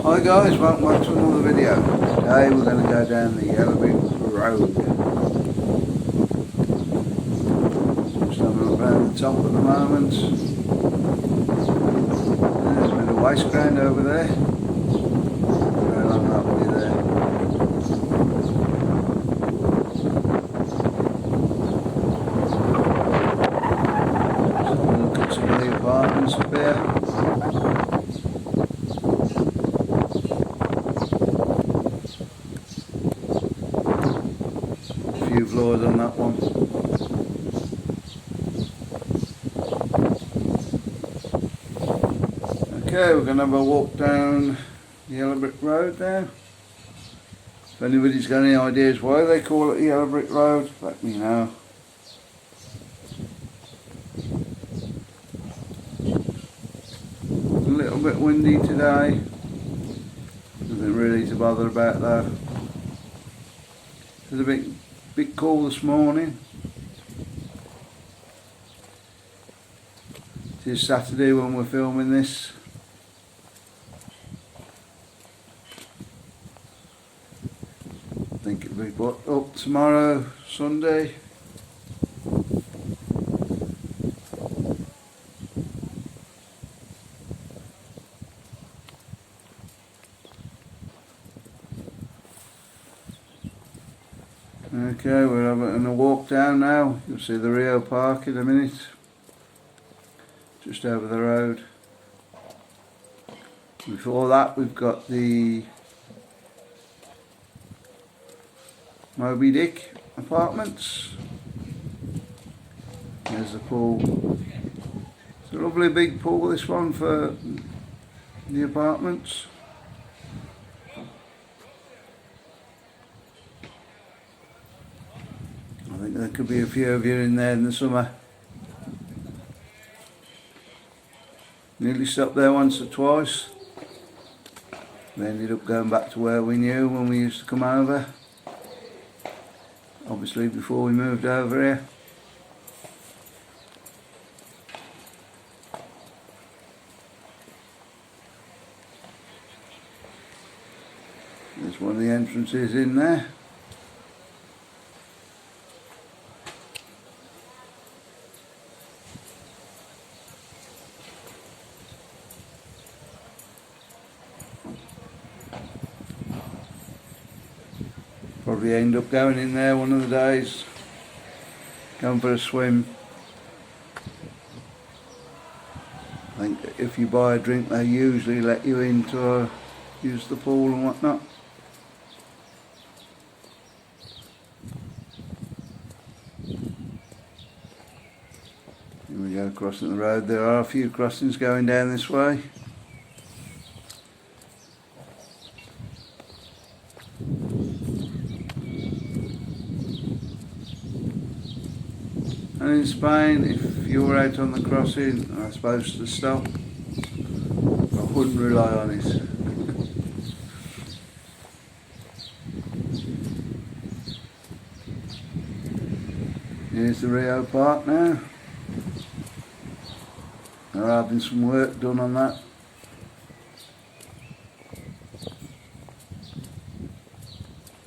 Hi guys, welcome back to another video. Today we're going to go down the Rio Road. Just having a look around the top at the moment. There's a bit of waste ground over there. Right along that way there. Just having a look at some of the apartments up here. Few floors on that one. Okay, we're going to have a walk down the Yellow Brick Road now. If anybody's got any ideas why they call it the Yellow Brick Road, let me know. A little bit windy today. Nothing really to bother about though. It's a bit cool this morning. It is Saturday when we're filming this. I think it'll be put up tomorrow, Sunday. Okay, we're having a walk down now. You'll see the Rio Park in a minute. Just over the road. Before that we've got the Moby Dick apartments. There's the pool. It's a lovely big pool, this one, for the apartments. I think there could be a few of you in there in the summer. Nearly stopped there once or twice. We ended up going back to where we knew when we used to come over. Obviously before we moved over here. There's one of the entrances in there. Probably end up going in there one of the days, going for a swim. I think if you buy a drink they usually let you in to use the pool and whatnot. Here we go, crossing the road. There are a few crossings going down this way. And in Spain, if you're out on the crossing, I suppose to stop, I wouldn't rely on it. Here's the Rio Park now. They're having some work done on that.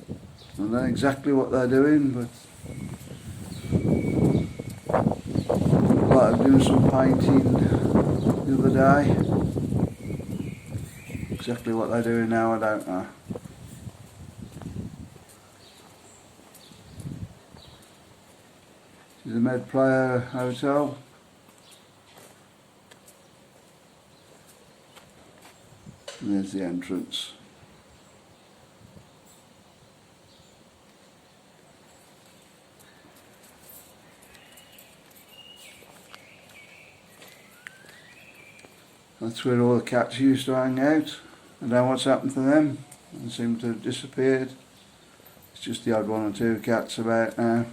I don't know exactly what they're doing, but I'm doing some painting the other day. Exactly what they're doing now, I don't know. This is the Med Player Hotel. And there's the entrance. That's where all the cats used to hang out. I don't know what's happened to them. They seem to have disappeared. It's just the odd one or two cats about now.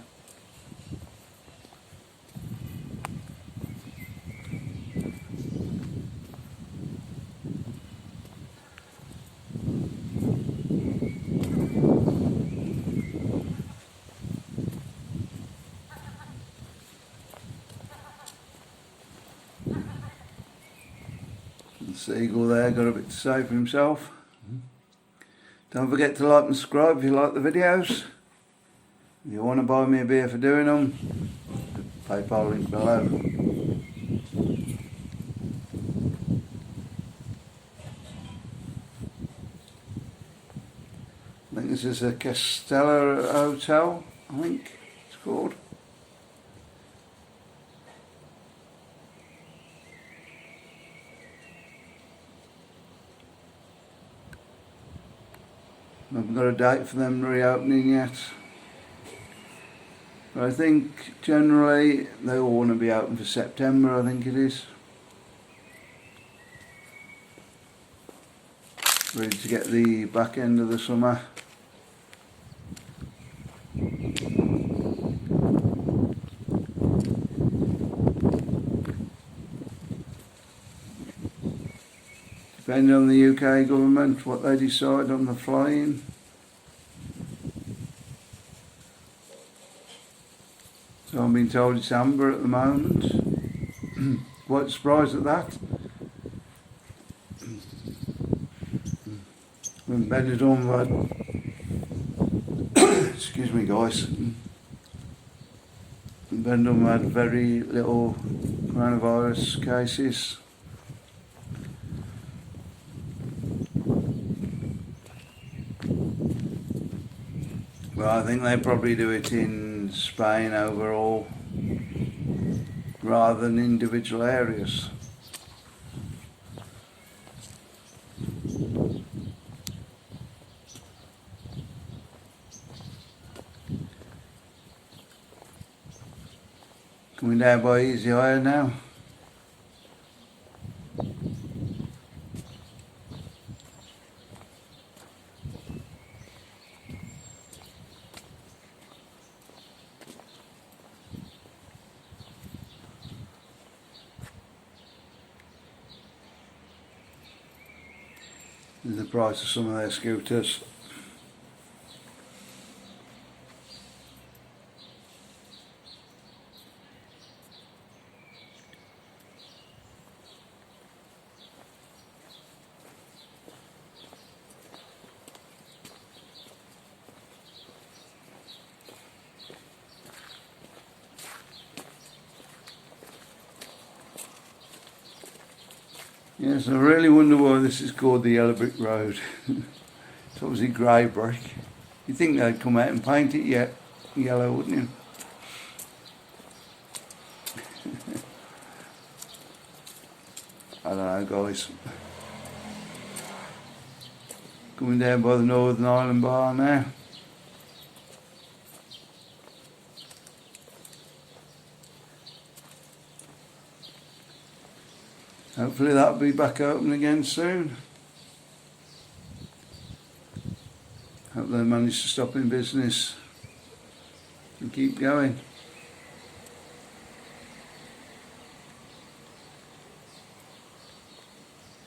The seagull there got a bit to say for himself. Don't forget to like and subscribe if you like the videos. If you want to buy me a beer for doing them, the PayPal link below. I think this is a Castello Hotel, I think it's called. I haven't got a date for them reopening yet. But I think generally they all want to be open for September, I think it is. Ready to get the back end of the summer. Depending on the UK government, what they decide on the flying. So I'm being told it's amber at the moment. Quite surprised at that. When Benidorm had, excuse me guys, Benidorm had very little coronavirus cases. Well, I think they probably do it in Spain overall, rather than individual areas. Coming down by Easy Hire now. This is the price of some of their scooters. Yes, I really wonder why this is called the Yellow Brick Road. It's obviously grey brick. You'd think they'd come out and paint it yet yellow, wouldn't you? I don't know, guys. Coming down by the Northern Ireland Bar now. Hopefully that'll be back open again soon. Hope they manage to stop in business and keep going.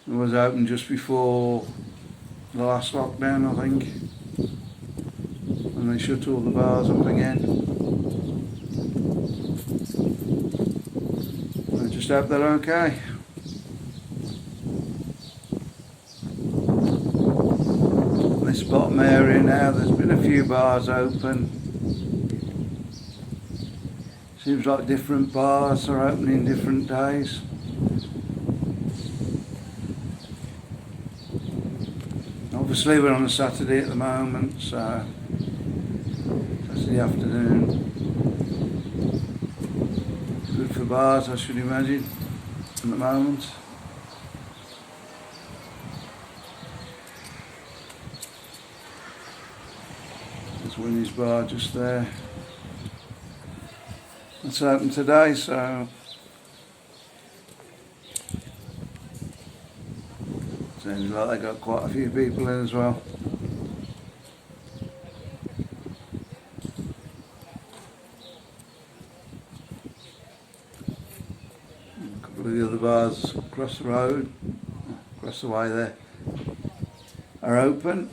It was open just before the last lockdown, I think, and they shut all the bars up again. I just hope they're okay. This bottom area now, there's been a few bars open. Seems like different bars are opening different days. Obviously we're on a Saturday at the moment, so Saturday afternoon. Good for bars, I should imagine, at the moment. There's Winnie's bar just there. It's open today, so seems like they got quite a few people in as well. A couple of the other bars across the road, across the way there, are open.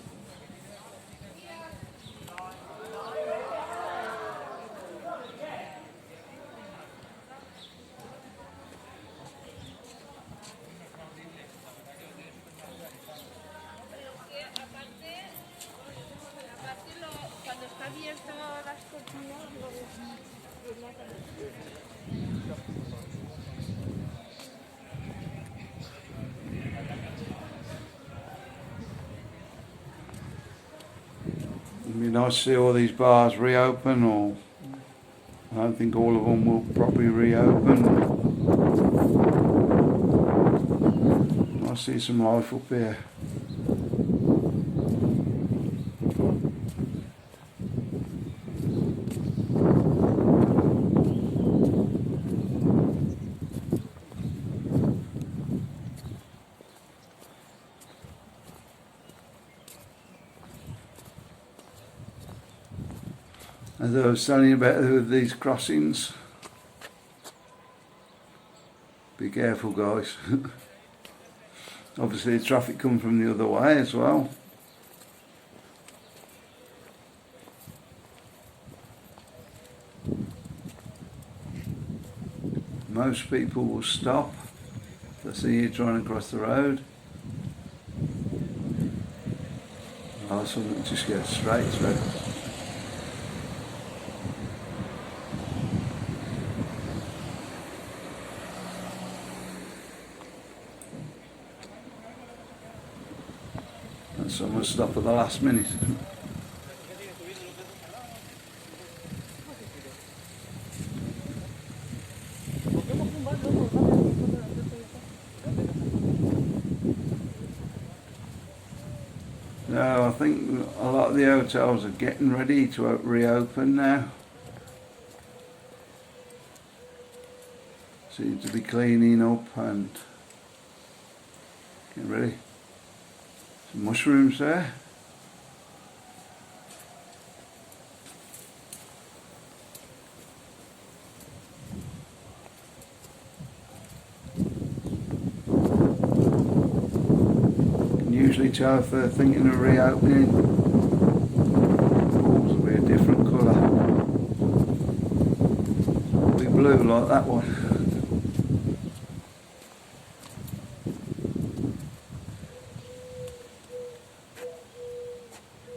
It'd be nice to see all these bars reopen, or I don't think all of them will probably reopen. I see some life up here. As I was telling you about these crossings, be careful guys. Obviously the traffic comes from the other way as well. Most people will stop if they see you trying to cross the road. Oh, some just go straight through. And some will stop at the last minute. No, I think a lot of the hotels are getting ready to reopen now. Seem to be cleaning up and getting ready. Some mushrooms there. Usually tell if they're thinking of reopening. Pools will be a different colour. It'll be blue like that one.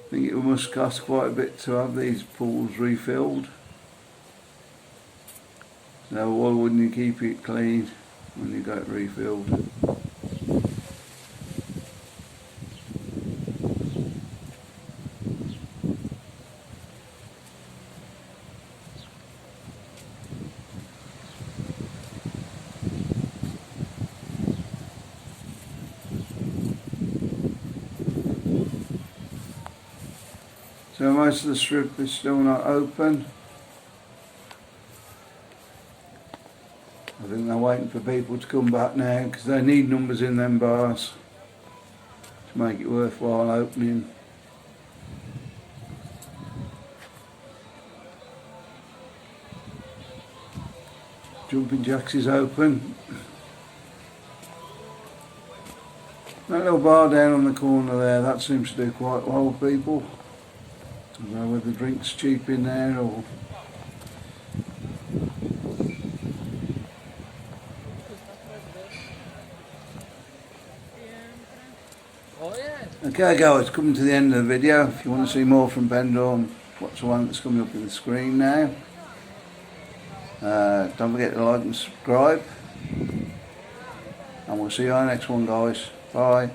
I think it must cost quite a bit to have these pools refilled. So why wouldn't you keep it clean when you got it refilled? So most of the strip is still not open. I think they're waiting for people to come back now because they need numbers in them bars to make it worthwhile opening. Jumping Jacks is open. That little bar down on the corner there, that seems to do quite well with people. I don't know whether the drink's cheap in there or... Okay guys, coming to the end of the video. If you want to see more from Benidorm, watch the one that's coming up on the screen now. Don't forget to like and subscribe. And we'll see you on the next one guys. Bye.